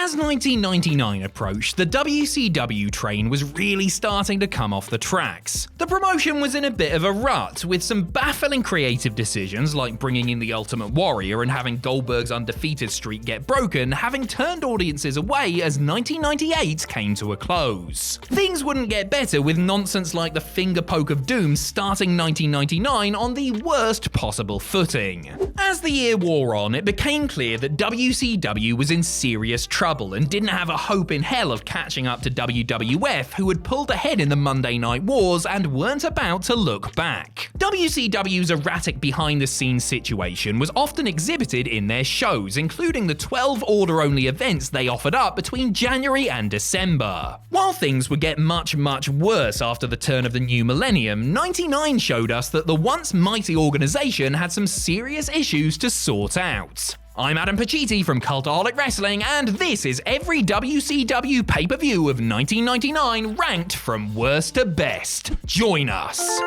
As 1999 approached, the WCW train was really starting to come off the tracks. The promotion was in a bit of a rut, with some baffling creative decisions like bringing in the Ultimate Warrior and having Goldberg's undefeated streak get broken, having turned audiences away as 1998 came to a close. Things wouldn't get better with nonsense like the finger poke of doom starting 1999 on the worst possible footing. As the year wore on, it became clear that WCW was in serious trouble and didn't have a hope in hell of catching up to WWF, who had pulled ahead in the Monday Night Wars and weren't about to look back. WCW's erratic behind-the-scenes situation was often exhibited in their shows, including the 12 order-only events they offered up between January and December. While things would get much worse after the turn of the new millennium, 99 showed us that the once mighty organization had some serious issues to sort out. I'm Adam Pacitti from Cultaholic Wrestling, and this is every WCW pay-per-view of 1999 ranked from worst to best. Join us.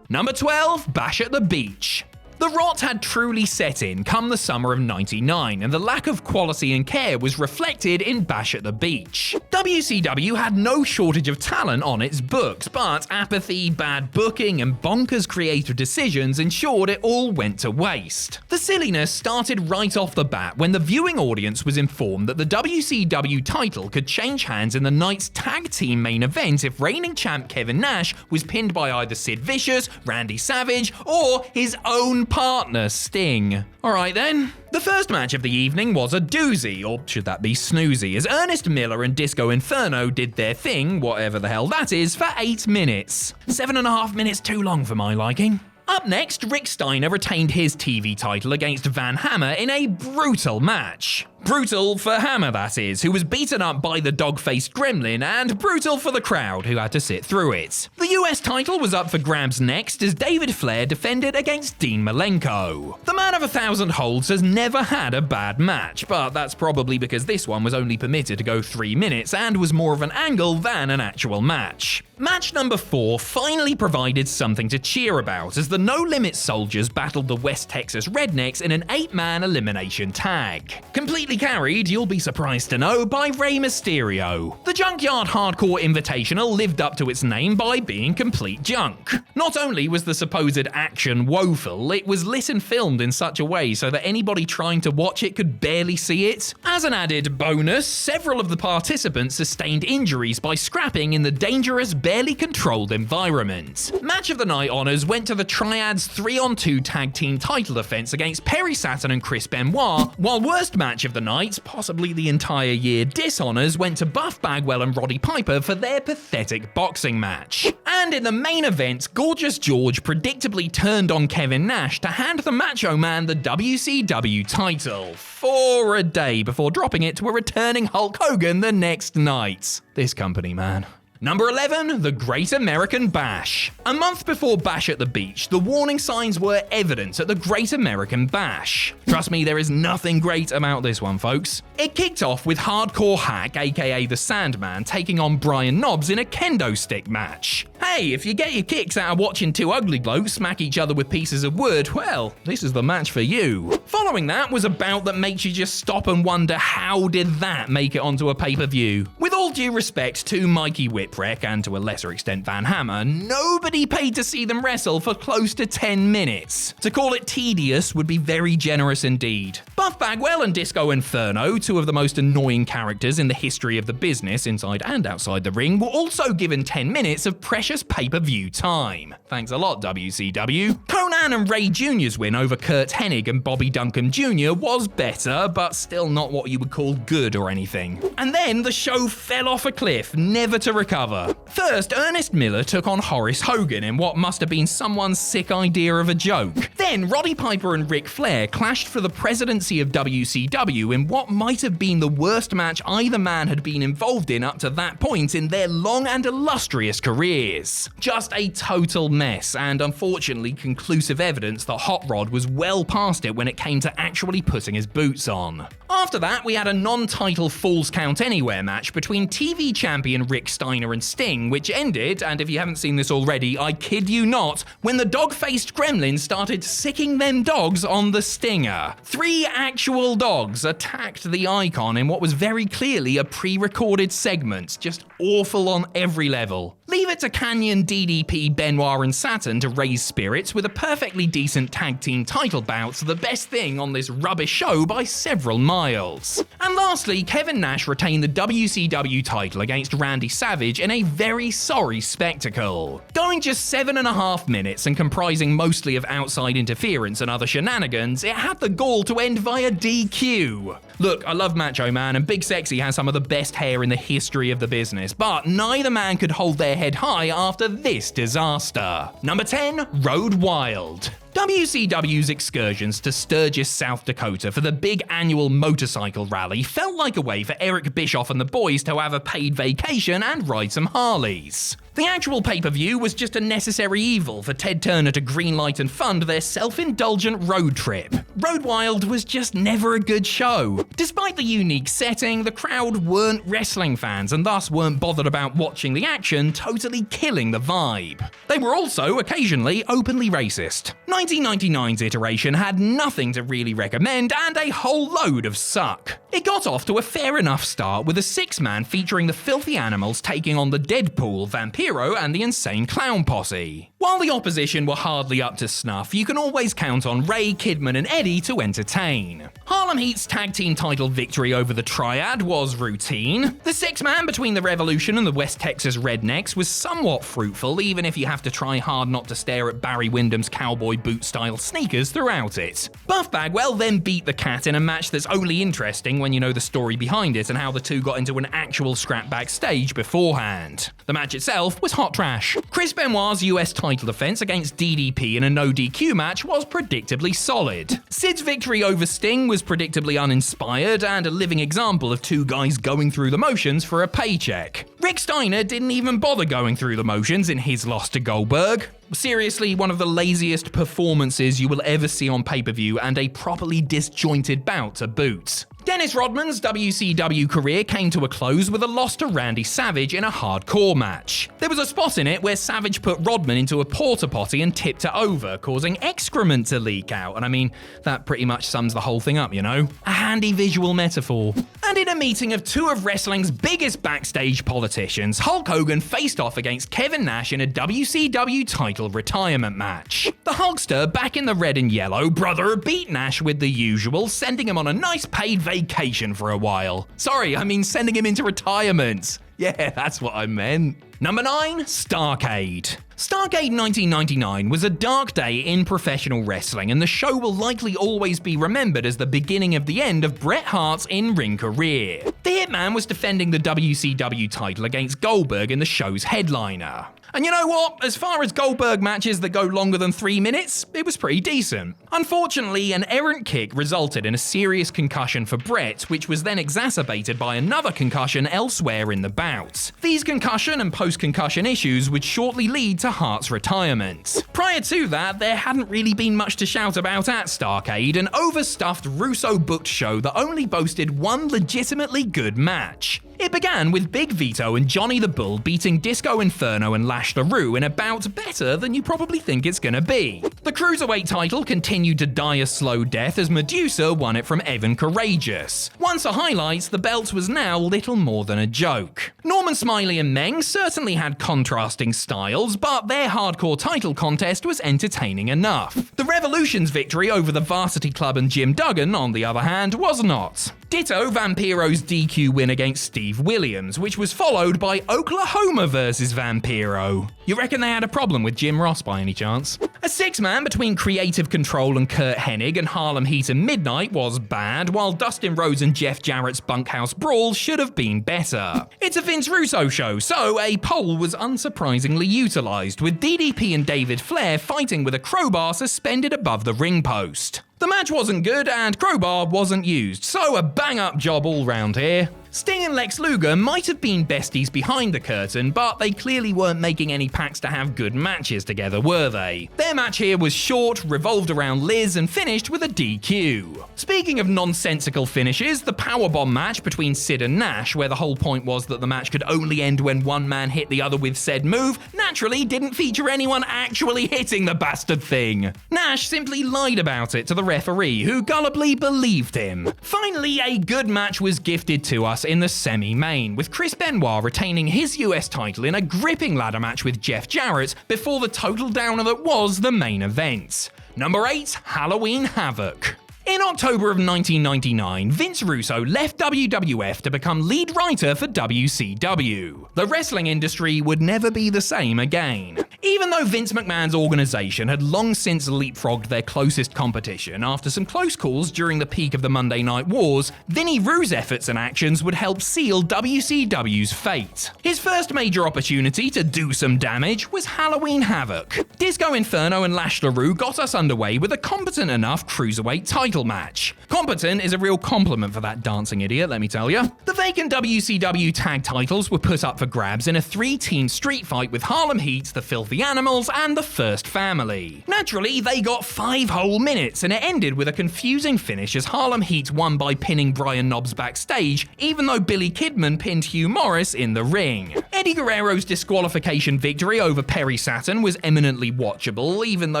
Number 12, Bash at the Beach. The rot had truly set in come the summer of '99, and the lack of quality and care was reflected in Bash at the Beach. WCW had no shortage of talent on its books, but apathy, bad booking, and bonkers creative decisions ensured it all went to waste. The silliness started right off the bat when the viewing audience was informed that the WCW title could change hands in the night's tag team main event if reigning champ Kevin Nash was pinned by either Sid Vicious, Randy Savage, or his own partner, Sting. Alright then. The first match of the evening was a doozy, or should that be snoozy, as Ernest Miller and Disco Inferno did their thing, whatever the hell that is, for 8 minutes. 7.5 minutes too long for my liking. Up next, Rick Steiner retained his TV title against Van Hammer in a brutal match. Brutal for Hammer, that is, who was beaten up by the dog-faced gremlin, and brutal for the crowd, who had to sit through it. The US title was up for grabs next as David Flair defended against Dean Malenko. The man of 1,000 holds has never had a bad match, but that's probably because this one was only permitted to go 3 minutes and was more of an angle than an actual match. Match number 4 finally provided something to cheer about as the No Limit Soldiers battled the West Texas Rednecks in an 8-man elimination tag. Completely carried, you'll be surprised to know, by Rey Mysterio. The Junkyard Hardcore Invitational lived up to its name by being complete junk. Not only was the supposed action woeful, it was lit and filmed in such a way so that anybody trying to watch it could barely see it. As an added bonus, several of the participants sustained injuries by scrapping in the dangerous, barely controlled environment. Match of the night honors went to the Triads 3-on-2 tag team title defense against Perry Saturn and Chris Benoit, while worst match of the night, possibly the entire year, dishonors went to Buff Bagwell and Roddy Piper for their pathetic boxing match. And in the main event, Gorgeous George predictably turned on Kevin Nash to hand the Macho Man the WCW title for a day before dropping it to a returning Hulk Hogan the next night. This company, man. Number 11, the Great American Bash. A month before Bash at the Beach, the warning signs were evident at the Great American Bash. Trust me, there is nothing great about this one, folks. It kicked off with Hardcore Hack, aka the Sandman, taking on Brian Knobbs in a kendo stick match. Hey, if you get your kicks out of watching two ugly blokes smack each other with pieces of wood, well, this is the match for you. Following that was a bout that makes you just stop and wonder, how did that make it onto a pay-per-view? With all due respect to Mikey Whipwreck and to a lesser extent Van Hammer, nobody paid to see them wrestle for close to 10 minutes. To call it tedious would be very generous indeed. Buff Bagwell and Disco Inferno, two of the most annoying characters in the history of the business, inside and outside the ring, were also given 10 minutes of precious pay-per-view time. Thanks a lot, WCW. Conan and Ray Jr.'s win over Kurt Hennig and Bobby Duncan Jr. was better, but still not what you would call good or anything. And then the show fell off a cliff, never to recover. First, Ernest Miller took on Horace Hogan in what must have been someone's sick idea of a joke. Then Roddy Piper and Ric Flair clashed for the presidency of WCW in what might have been the worst match either man had been involved in up to that point in their long and illustrious careers. Just a total mess, and unfortunately conclusive evidence that Hot Rod was well past it when it came to actually putting his boots on. After that, we had a non-title Falls Count Anywhere match between TV champion Rick Steiner and Sting, which ended, and if you haven't seen this already, I kid you not, when the dog-faced gremlin started sicking them dogs on the stinger. 3 actual dogs attacked the icon in what was very clearly a pre-recorded segment, just awful on every level. Leave it to Canyon, DDP, Benoit and Saturn to raise spirits with a perfectly decent tag team title bout, the best thing on this rubbish show by several miles. And lastly, Kevin Nash retained the WCW title against Randy Savage in a very sorry spectacle. Going just 7.5 minutes and comprising mostly of outside interference and other shenanigans, it had the gall to end via DQ. Look, I love Macho Man and Big Sexy has some of the best hair in the history of the business, but neither man could hold their head high after this disaster. Number 10, Road Wild. WCW's excursions to Sturgis, South Dakota for the big annual motorcycle rally felt like a way for Eric Bischoff and the boys to have a paid vacation and ride some Harleys. The actual pay-per-view was just a necessary evil for Ted Turner to greenlight and fund their self-indulgent road trip. Road Wild was just never a good show. Despite the unique setting, the crowd weren't wrestling fans and thus weren't bothered about watching the action, totally killing the vibe. They were also, occasionally, openly racist. 1999's iteration had nothing to really recommend and a whole load of suck. It got off to a fair enough start with a 6-man featuring the Filthy Animals taking on the Deadpool, Vampiro and the Insane Clown Posse. While the opposition were hardly up to snuff, you can always count on Ray, Kidman and Eddie to entertain. Harlem Heat's tag team title victory over the Triad was routine. The 6-man between the Revolution and the West Texas Rednecks was somewhat fruitful, even if you have to try hard not to stare at Barry Windham's cowboy boot-style sneakers throughout it. Buff Bagwell then beat the Cat in a match that's only interesting when you know the story behind it and how the two got into an actual scrap backstage beforehand. The match itself was hot trash. Chris Benoit's US title defense against DDP in a no DQ match was predictably solid. Sid's victory over Sting was predictably uninspired and a living example of two guys going through the motions for a paycheck. Rick Steiner didn't even bother going through the motions in his loss to Goldberg. Seriously, one of the laziest performances you will ever see on pay-per-view and a properly disjointed bout to boot. Dennis Rodman's WCW career came to a close with a loss to Randy Savage in a hardcore match. There was a spot in it where Savage put Rodman into a porta potty and tipped it over, causing excrement to leak out, and I mean, that pretty much sums the whole thing up, you know? A handy visual metaphor. And in a meeting of two of wrestling's biggest backstage politicians, Hulk Hogan faced off against Kevin Nash in a WCW title retirement match. The Hulkster, back in the red and yellow, brother, beat Nash with the usual, sending him on a nice paid vacation for a while. Sorry, I mean sending him into retirement. Yeah, that's what I meant. Number 9, Starrcade. Starrcade 1999 was a dark day in professional wrestling, and the show will likely always be remembered as the beginning of the end of Bret Hart's in-ring career. The Hitman was defending the WCW title against Goldberg in the show's headliner. And you know what? As far as Goldberg matches that go longer than 3 minutes, it was pretty decent. Unfortunately, an errant kick resulted in a serious concussion for Bret, which was then exacerbated by another concussion elsewhere in the bout. These concussion and post-concussion issues would shortly lead to Hart's retirement. Prior to that, there hadn't really been much to shout about at Starrcade, an overstuffed Russo-booked show that only boasted one legitimately good match. It began with Big Vito and Johnny the Bull beating Disco Inferno and Lash LaRue in a bout better than you probably think it's gonna be. The Cruiserweight title continued to die a slow death as Medusa won it from Evan Courageous. Once a highlight, the belt was now little more than a joke. Norman Smiley and Meng certainly had contrasting styles, but their hardcore title contest was entertaining enough. The Revolution's victory over the Varsity Club and Jim Duggan, on the other hand, was not. Ditto Vampiro's DQ win against Steve Williams, which was followed by Oklahoma versus Vampiro. You reckon they had a problem with Jim Ross by any chance? A 6-man between Creative Control and Kurt Hennig and Harlem Heat and Midnight was bad, while Dustin Rhodes and Jeff Jarrett's Bunkhouse Brawl should have been better. It's a Vince Russo show, so a pole was unsurprisingly utilised, with DDP and David Flair fighting with a crowbar suspended above the ring post. The match wasn't good and crowbar wasn't used, so a bang-up job all round here. Sting and Lex Luger might have been besties behind the curtain, but they clearly weren't making any pacts to have good matches together, were they? Their match here was short, revolved around Liz, and finished with a DQ. Speaking of nonsensical finishes, the powerbomb match between Sid and Nash, where the whole point was that the match could only end when one man hit the other with said move, naturally didn't feature anyone actually hitting the bastard thing. Nash simply lied about it to the referee, who gullibly believed him. Finally, a good match was gifted to us in the semi-main, with Chris Benoit retaining his US title in a gripping ladder match with Jeff Jarrett before the total downer that was the main event. Number 8, Halloween Havoc. In October of 1999, Vince Russo left WWF to become lead writer for WCW. The wrestling industry would never be the same again. Even though Vince McMahon's organization had long since leapfrogged their closest competition after some close calls during the peak of the Monday Night Wars, Vinnie Rue's efforts and actions would help seal WCW's fate. His first major opportunity to do some damage was Halloween Havoc. Disco Inferno and Lash LaRue got us underway with a competent enough cruiserweight title match. Competent is a real compliment for that dancing idiot, let me tell you. The vacant WCW tag titles were put up for grabs in a 3-team street fight with Harlem Heat, the Filthy Animals, and the First Family. Naturally, they got 5 whole minutes, and it ended with a confusing finish as Harlem Heat won by pinning Brian Knobbs backstage, even though Billy Kidman pinned Hugh Morris in the ring. Eddie Guerrero's disqualification victory over Perry Saturn was eminently watchable, even though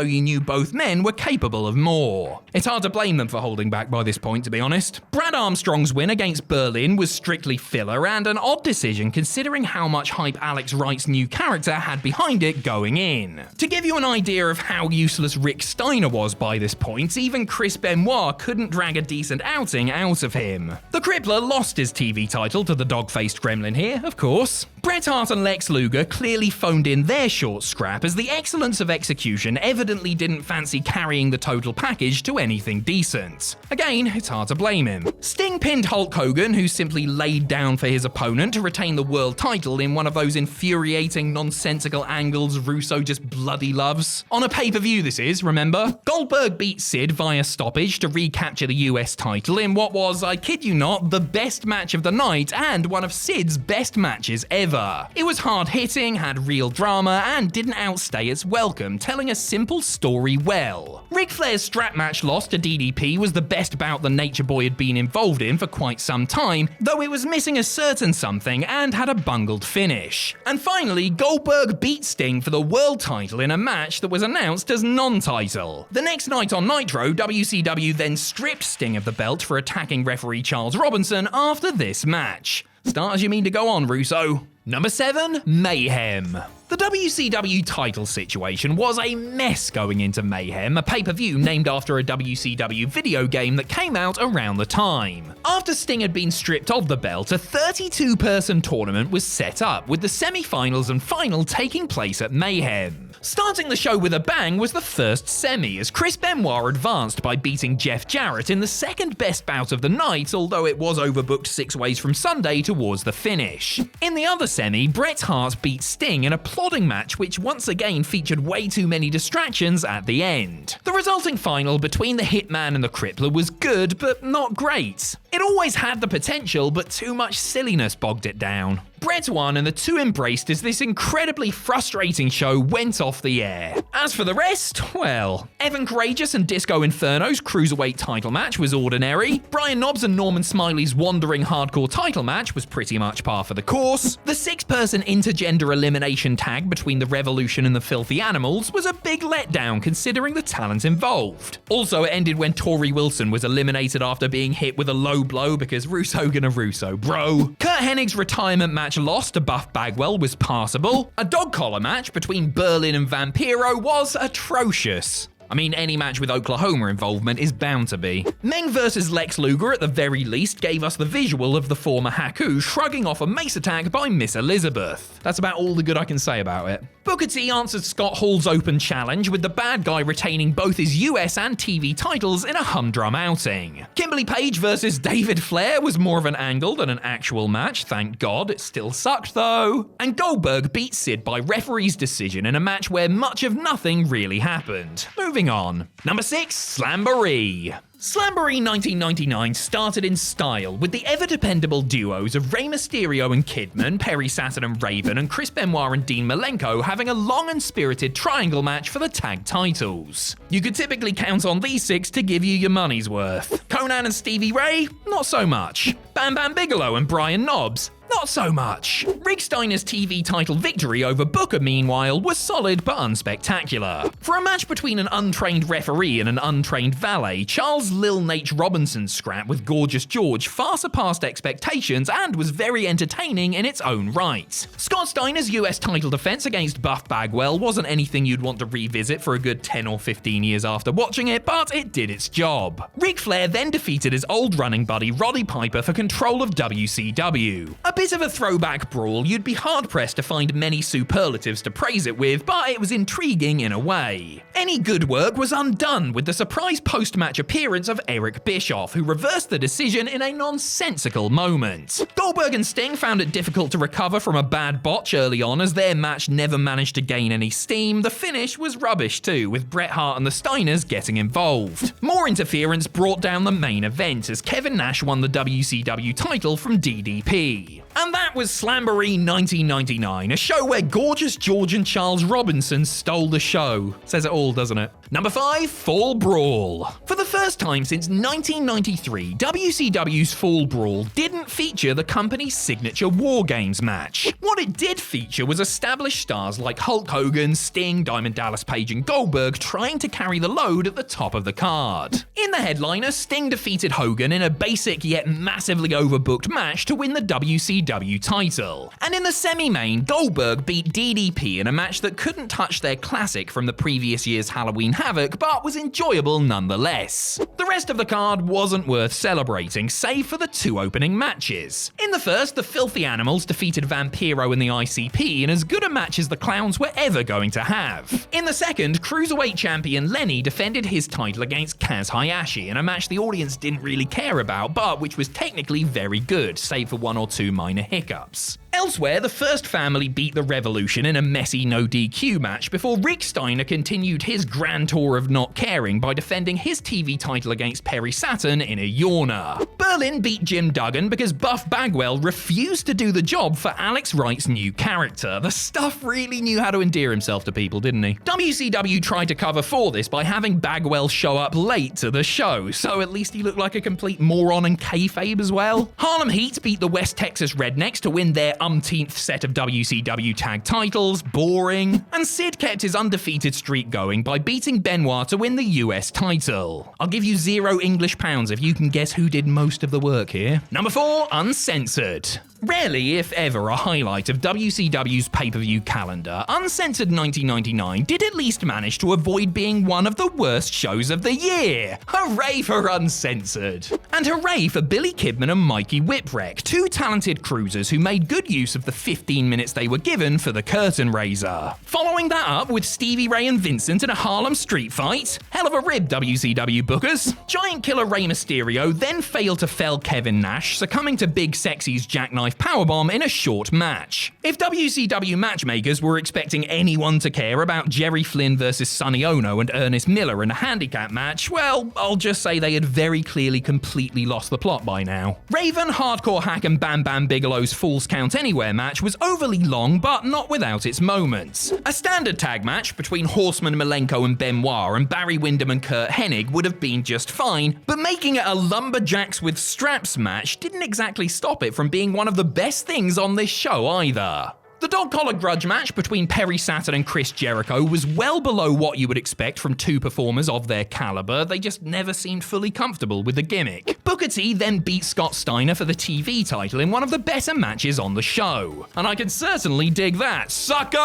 you knew both men were capable of more. It's hard to blame them for holding back by this point, to be honest. Brad Armstrong's win against Berlin was strictly filler and an odd decision considering how much hype Alex Wright's new character had behind it going in. To give you an idea of how useless Rick Steiner was by this point, even Chris Benoit couldn't drag a decent outing out of him. The Crippler lost his TV title to the dog-faced gremlin here, of course. Bret Hart and Lex Luger clearly phoned in their short scrap as the excellence of execution evidently didn't fancy carrying the total package to anything decent. Again, it's hard to blame him. Sting pinned Hulk Hogan, who simply laid down for his opponent to retain the world title in one of those infuriating, nonsensical angles Russo just bloody loves. On a pay-per-view this is, remember? Goldberg beat Sid via stoppage to recapture the US title in what was, I kid you not, the best match of the night and one of Sid's best matches ever. It was hard-hitting, had real drama, and didn't outstay its welcome, telling a simple story well. Ric Flair's strap match loss to DDP was the best bout the Nature Boy had been involved in for quite some time, though it was missing a certain something and had a bungled finish. And finally, Goldberg beat Sting for the world title in a match that was announced as non-title. The next night on Nitro, WCW then stripped Sting of the belt for attacking referee Charles Robinson after this match. Start as you mean to go on, Russo. Number 7, Mayhem. The WCW title situation was a mess going into Mayhem, a pay-per-view named after a WCW video game that came out around the time. After Sting had been stripped of the belt, a 32-person tournament was set up, with the semi-finals and final taking place at Mayhem. Starting the show with a bang was the first semi, as Chris Benoit advanced by beating Jeff Jarrett in the second best bout of the night, although it was overbooked 6 ways from Sunday towards the finish. In the other semi, Bret Hart beat Sting in a plodding match which once again featured way too many distractions at the end. The resulting final between the Hitman and the Crippler was good, but not great. It always had the potential, but too much silliness bogged it down. Bret won and the two embraced as this incredibly frustrating show went off the air. As for the rest, well, Evan Courageous and Disco Inferno's cruiserweight title match was ordinary. Brian Knobbs and Norman Smiley's wandering hardcore title match was pretty much par for the course. The 6-person intergender elimination tag between the Revolution and the Filthy Animals was a big letdown considering the talent involved. Also, it ended when Tori Wilson was eliminated after being hit with a low blow because Russo gonna Russo, bro. Kurt Hennig's retirement match loss to Buff Bagwell was passable. A dog collar match between Berlin and Vampiro was atrocious. I mean, any match with Oklahoma involvement is bound to be. Meng vs. Lex Luger at the very least gave us the visual of the former Haku shrugging off a mace attack by Miss Elizabeth. That's about all the good I can say about it. Booker T answered Scott Hall's open challenge with the bad guy retaining both his US and TV titles in a humdrum outing. Kimberly Page versus David Flair was more of an angle than an actual match, thank God. It still sucked though. And Goldberg beat Sid by referee's decision in a match where much of nothing really happened. Moving on. Number 6, Slamboree. Slamboree 1999 started in style with the ever-dependable duos of Rey Mysterio and Kidman, Perry Saturn and Raven, and Chris Benoit and Dean Malenko having a long and spirited triangle match for the tag titles. You could typically count on these six to give you your money's worth. Conan and Stevie Ray? Not so much. Bam Bam Bigelow and Brian Knobbs? Not so much. Rick Steiner's TV title victory over Booker, meanwhile, was solid but unspectacular. For a match between an untrained referee and an untrained valet, Charles Lil Nate Robinson's scrap with Gorgeous George far surpassed expectations and was very entertaining in its own right. Scott Steiner's US title defense against Buff Bagwell wasn't anything you'd want to revisit for a good 10 or 15 years after watching it, but it did its job. Ric Flair then defeated his old running buddy Roddy Piper for control of WCW. A bit of a throwback brawl you'd be hard-pressed to find many superlatives to praise it with, but it was intriguing in a way. Any good work was undone with the surprise post-match appearance of Eric Bischoff, who reversed the decision in a nonsensical moment. Goldberg and Sting found it difficult to recover from a bad botch early on as their match never managed to gain any steam. The finish was rubbish too, with Bret Hart and the Steiners getting involved. More interference brought down the main event as Kevin Nash won the WCW title from DDP. And that was Slamboree 1999, a show where Gorgeous George and Charles Robinson stole the show. Says it all, doesn't it? Number 5, Fall Brawl. For the first time since 1993, WCW's Fall Brawl didn't feature the company's signature War Games match. What it did feature was established stars like Hulk Hogan, Sting, Diamond Dallas Page and Goldberg trying to carry the load at the top of the card. In the headliner, Sting defeated Hogan in a basic yet massively overbooked match to win the WCW title. And in the semi-main, Goldberg beat DDP in a match that couldn't touch their classic from the previous year's Halloween Havoc, but was enjoyable nonetheless. The rest of the card wasn't worth celebrating, save for the two opening matches. In the first, the Filthy Animals defeated Vampiro and the ICP in as good a match as the Clowns were ever going to have. In the second, Cruiserweight champion Lenny defended his title against Kaz Hayashi in a match the audience didn't really care about, but which was technically very good, save for one or two minor hiccups. Elsewhere, the First Family beat the Revolution in a messy no DQ match before Rick Steiner continued his grand tour of not caring by defending his TV title against Perry Saturn in a yawner. Berlin beat Jim Duggan because Buff Bagwell refused to do the job for Alex Wright's new character. The stuff really knew how to endear himself to people, didn't he? WCW tried to cover for this by having Bagwell show up late to the show, so at least he looked like a complete moron and kayfabe as well. Harlem Heat beat the West Texas Rednecks to win their umpteenth set of WCW tag titles. Boring. And Sid kept his undefeated streak going by beating Benoit to win the US title. I'll give you £0 English if you can guess who did most of the work here. Number 4, Uncensored. Rarely, if ever, a highlight of WCW's pay-per-view calendar, Uncensored 1999 did at least manage to avoid being one of the worst shows of the year. Hooray for Uncensored! And hooray for Billy Kidman and Mikey Whipwreck, two talented cruisers who made good use of the 15 minutes they were given for the curtain raiser. Following that up with Stevie Ray and Vincent in a Harlem street fight. Hell of a rib, WCW bookers. Giant Killer Rey Mysterio then failed to fell Kevin Nash, succumbing to Big Sexy's jackknife powerbomb in a short match. If WCW matchmakers were expecting anyone to care about Jerry Flynn versus Sonny Ono and Ernest Miller in a handicap match, well, I'll just say they had very clearly completely lost the plot by now. Raven, Hardcore Hack and Bam Bam Bigelow's Falls Count Anywhere match was overly long, but not without its moments. A standard tag match between Horseman Malenko and Benoit and Barry Windham and Kurt Hennig would have been just fine, but making it a lumberjacks with straps match didn't exactly stop it from being one of the best things on this show either. The dog collar grudge match between Perry Saturn and Chris Jericho was well below what you would expect from two performers of their caliber. They just never seemed fully comfortable with the gimmick. Booker T then beat Scott Steiner for the TV title in one of the better matches on the show. And I can certainly dig that, sucker!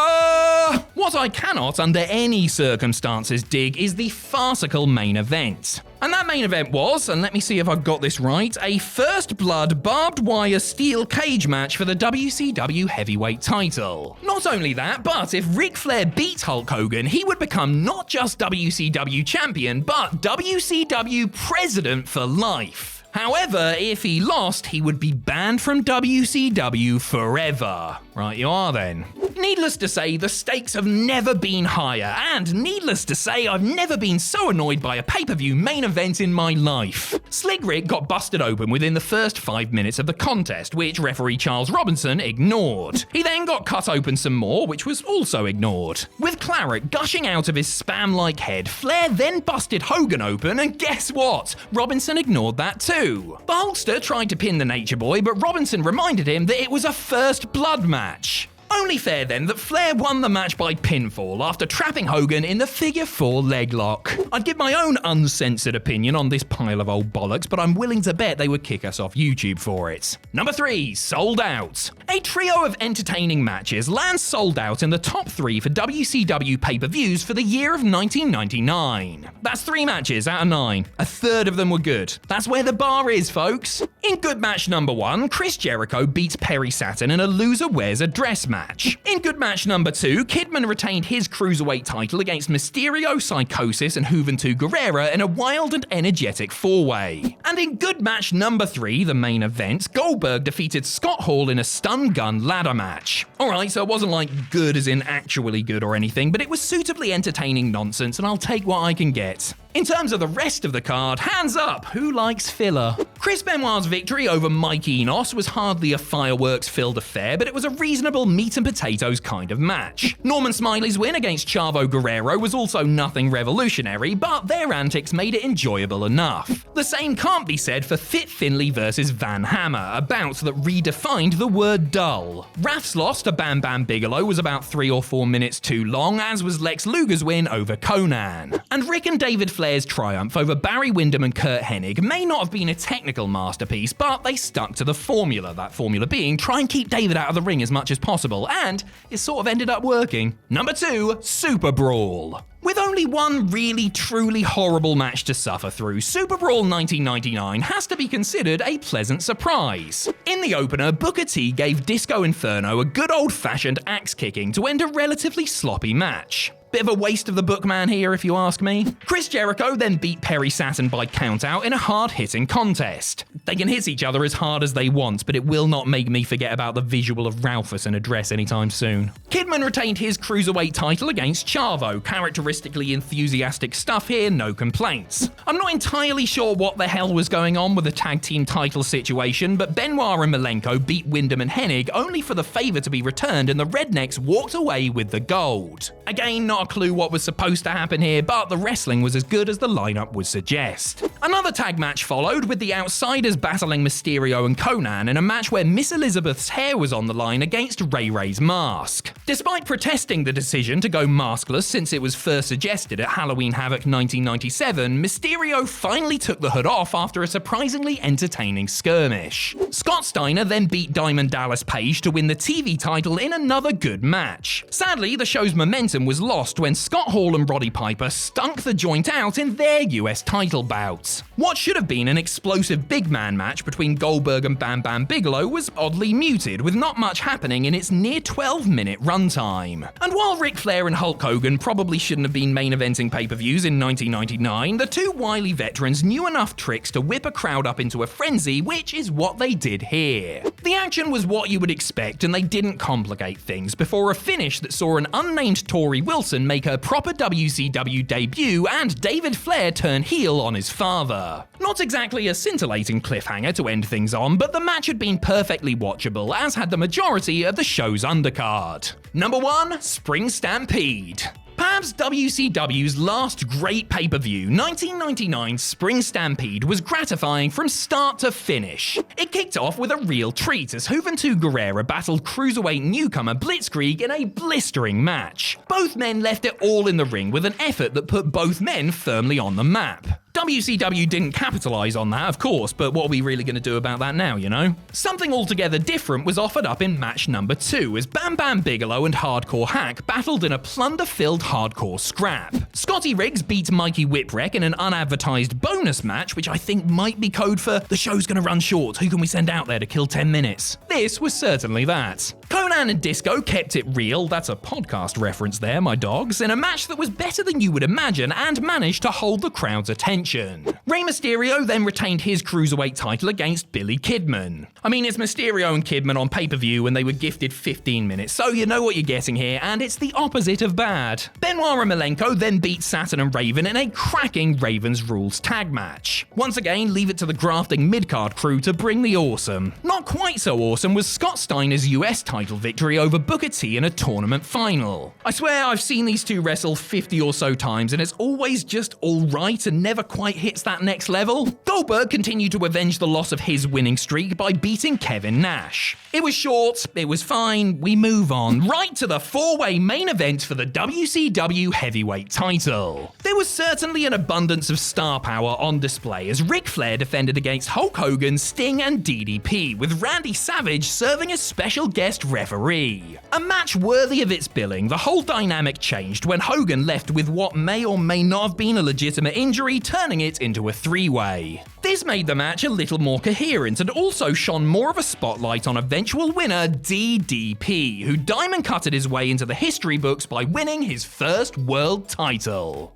What I cannot under any circumstances dig is the farcical main event. And that main event was, and let me see if I've got this right, a First Blood barbed wire steel cage match for the WCW heavyweight title. Not only that, but if Ric Flair beat Hulk Hogan, he would become not just WCW champion, but WCW president for life. However, if he lost, he would be banned from WCW forever. Right you are then. Needless to say, the stakes have never been higher, and needless to say, I've never been so annoyed by a pay-per-view main event in my life. Slick Rick got busted open within the first 5 minutes of the contest, which referee Charles Robinson ignored. He then got cut open some more, which was also ignored. With claret gushing out of his spam-like head, Flair then busted Hogan open, and guess what? Robinson ignored that too. The Hulkster tried to pin the Nature Boy, but Robinson reminded him that it was a first blood match. Only fair then that Flair won the match by pinfall after trapping Hogan in the figure 4 leg lock. I'd give my own uncensored opinion on this pile of old bollocks, but I'm willing to bet they would kick us off YouTube for it. Number 3, Sold Out. A trio of entertaining matches lands Sold Out in the top 3 for WCW pay-per-views for the year of 1999. That's 3 matches out of 9. A third of them were good. That's where the bar is, folks. In good match number 1, Chris Jericho beats Perry Saturn in a loser wears a dress match. In good match number 2, Kidman retained his Cruiserweight title against Mysterio, Psychosis, and Juventud Guerrera in a wild and energetic 4-way. And in good match number 3, the main event, Goldberg defeated Scott Hall in a stun gun ladder match. Alright, so it wasn't like good as in actually good or anything, but it was suitably entertaining nonsense, and I'll take what I can get. In terms of the rest of the card, hands up, who likes filler? Chris Benoit's victory over Mike Enos was hardly a fireworks-filled affair, but it was a reasonable meat and potatoes kind of match. Norman Smiley's win against Chavo Guerrero was also nothing revolutionary, but their antics made it enjoyable enough. The same can't be said for Fit Finlay versus Van Hammer, a bout that redefined the word dull. Raph's loss to Bam Bam Bigelow was about 3 or 4 minutes too long, as was Lex Luger's win over Conan. And Rick and David Flair's triumph over Barry Windham and Kurt Hennig may not have been a technical masterpiece, but they stuck to the formula, that formula being try and keep David out of the ring as much as possible, and it sort of ended up working. Number 2, SuperBrawl. With only one really truly horrible match to suffer through, SuperBrawl 1999 has to be considered a pleasant surprise. In the opener, Booker T gave Disco Inferno a good old-fashioned axe kicking to end a relatively sloppy match. Bit of a waste of the bookman here, if you ask me. Chris Jericho then beat Perry Saturn by countout in a hard-hitting contest. They can hit each other as hard as they want, but it will not make me forget about the visual of Ralphus in a dress anytime soon. Kidman retained his Cruiserweight title against Chavo. Characteristically enthusiastic stuff here, no complaints. I'm not entirely sure what the hell was going on with the tag team title situation, but Benoit and Malenko beat Windham and Hennig only for the favour to be returned, and the Rednecks walked away with the gold. Again, not a clue what was supposed to happen here, but the wrestling was as good as the lineup would suggest. Another tag match followed, with the Outsiders battling Mysterio and Conan in a match where Miss Elizabeth's hair was on the line against Ray Ray's mask. Despite protesting the decision to go maskless since it was first suggested at Halloween Havoc 1997, Mysterio finally took the hood off after a surprisingly entertaining skirmish. Scott Steiner then beat Diamond Dallas Page to win the TV title in another good match. Sadly, the show's momentum was lost when Scott Hall and Roddy Piper stunk the joint out in their US title bouts. What should have been an explosive big man match between Goldberg and Bam Bam Bigelow was oddly muted, with not much happening in its near 12-minute runtime. And while Ric Flair and Hulk Hogan probably shouldn't have been main eventing pay-per-views in 1999, the two wily veterans knew enough tricks to whip a crowd up into a frenzy, which is what they did here. The action was what you would expect, and they didn't complicate things, before a finish that saw an unnamed Tori Wilson make her proper WCW debut and David Flair turn heel on his father. Not exactly a scintillating cliffhanger to end things on, but the match had been perfectly watchable, as had the majority of the show's undercard. Number 1, Spring Stampede. Perhaps WCW's last great pay-per-view, 1999's Spring Stampede, was gratifying from start to finish. It kicked off with a real treat as Juventud Guerrera battled cruiserweight newcomer Blitzkrieg in a blistering match. Both men left it all in the ring with an effort that put both men firmly on the map. WCW didn't capitalize on that, of course, but what are we really going to do about that now, you know? Something altogether different was offered up in match number 2 as Bam Bam Bigelow and Hardcore Hack battled in a plunder-filled hardcore scrap. Scotty Riggs beat Mikey Whipwreck in an unadvertised bonus match, which I think might be code for the show's going to run short, who can we send out there to kill 10 minutes? This was certainly that. Conan Hangman and Disco kept it real, that's a podcast reference there, my dogs, in a match that was better than you would imagine and managed to hold the crowd's attention. Rey Mysterio then retained his Cruiserweight title against Billy Kidman. I mean, it's Mysterio and Kidman on pay-per-view and they were gifted 15 minutes, so you know what you're getting here, and it's the opposite of bad. Benoit and Malenko then beat Saturn and Raven in a cracking Ravens Rules tag match. Once again, leave it to the grafting mid-card crew to bring the awesome. Not quite so awesome was Scott Steiner's US title victory over Booker T in a tournament final. I swear I've seen these two wrestle 50 or so times and it's always just alright and never quite hits that next level. Goldberg continued to avenge the loss of his winning streak by beating Kevin Nash. It was short, it was fine, we move on, right to the four-way main event for the WCW heavyweight title. There was certainly an abundance of star power on display as Ric Flair defended against Hulk Hogan, Sting and DDP, with Randy Savage serving as special guest referee. A match worthy of its billing, the whole dynamic changed when Hogan left with what may or may not have been a legitimate injury, turning it into a three-way. This made the match a little more coherent and also shone more of a spotlight on eventual winner DDP, who diamond cutted his way into the history books by winning his first world title.